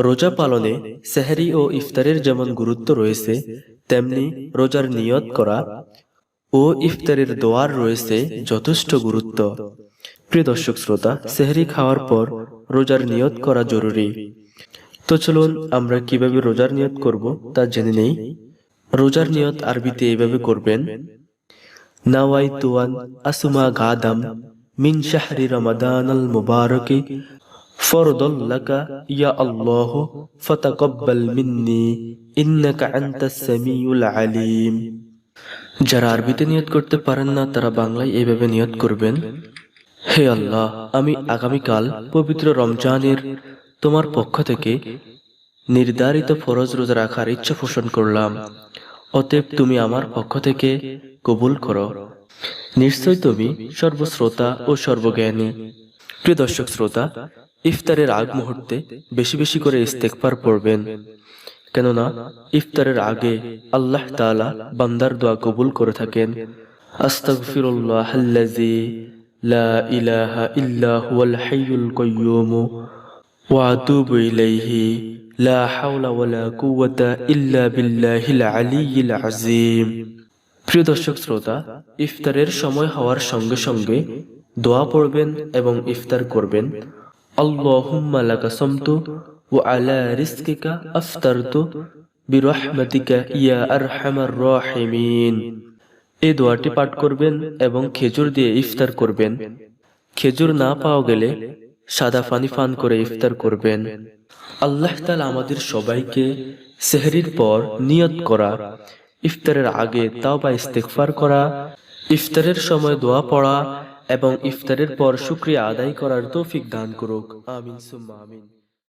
রোজা পালনে সেহরি ও ইফতারের যেমন গুরুত্ব রয়েছে, তেমনি রোজার নিয়ত করা ও ইফতারের দোয়ার রয়েছে যথেষ্ট গুরুত্ব। প্রিয় দর্শক শ্রোতা, সেহরি খাওয়ার পর রোজার নিয়ত করা জরুরি। তো চলুন আমরা কিভাবে রোজার নিয়ত করব তা জেনে নেই। রোজার নিয়ত আরবিতে এইভাবে করবেন: নাওয়াইতু আন আসুমা গাদাম মিন শাহরি রমাদানাল মুবারাকি ফরদাল লাকা ইয়া আল্লাহ ফাতাকাব্বাল মিন্নি ইন্নাকা আনতাস সামিউল আলিম। যারা আরবিতে নিয়ত করতে পারেন না তারা বাংলায় এইভাবে নিয়ত করবেন: হে আল্লাহ, আমি আগামীকাল পবিত্র রমজানের তোমার পক্ষ থেকে নির্ধারিত ফরজ রোজা রাখার ইচ্ছা পোষণ করলাম, অতএব তুমি আমার পক্ষ থেকে কবুল করো। নিশ্চয় তুমি সর্বশ্রোতা ও সর্বজ্ঞানী। প্রিয় দর্শক শ্রোতা, ইফতারের আগ মুহূর্তে বেশি বেশি করে ইস্তেগফার পড়বেন, কেননা ইফতারের আগে আল্লাহ তাআলা বান্দার দোয়া কবুল করে থাকেন। আস্তাগফিরুল্লাহাল্লাযী লা ইলাহা ইল্লা হুয়াল হাইয়ুল কাইয়্যুম ওয়া আতুবু ইলাইহি লা হাওলা ওয়ালা কুওয়াতা ইল্লা বিল্লাহিল আলিয়্যিল আযীম। প্রিয় দর্শক শ্রোতা, ইফতারের সময় হওয়ার সঙ্গে সঙ্গে দোয়া পড়বেন এবং ইফতার করবেন। আল্লাহুম্মা লাকা সামতু ওয়া আলা রিজকিকা আফতারতু বিরহমাতিকা ইয়া আরহামার রাহিমিন। এই দোয়াটি পাঠ করবেন এবং খেজুর দিয়ে ইফতার করবেন। খেজুর না পাওয়া গেলে সাদা পানি পান করে ইফতার করবেন। আল্লাহ তাআলা আমাদের সবাইকে সেহরির পর নিয়ত করা, ইফতারের আগে তাওবা ইস্তেগফার করা, ইফতারের সময় দোয়া পড়া এবং ইফতারের পর শুকরিয়া আদায় করার তৌফিক দান করুক। আমিন সুম্মা আমিন।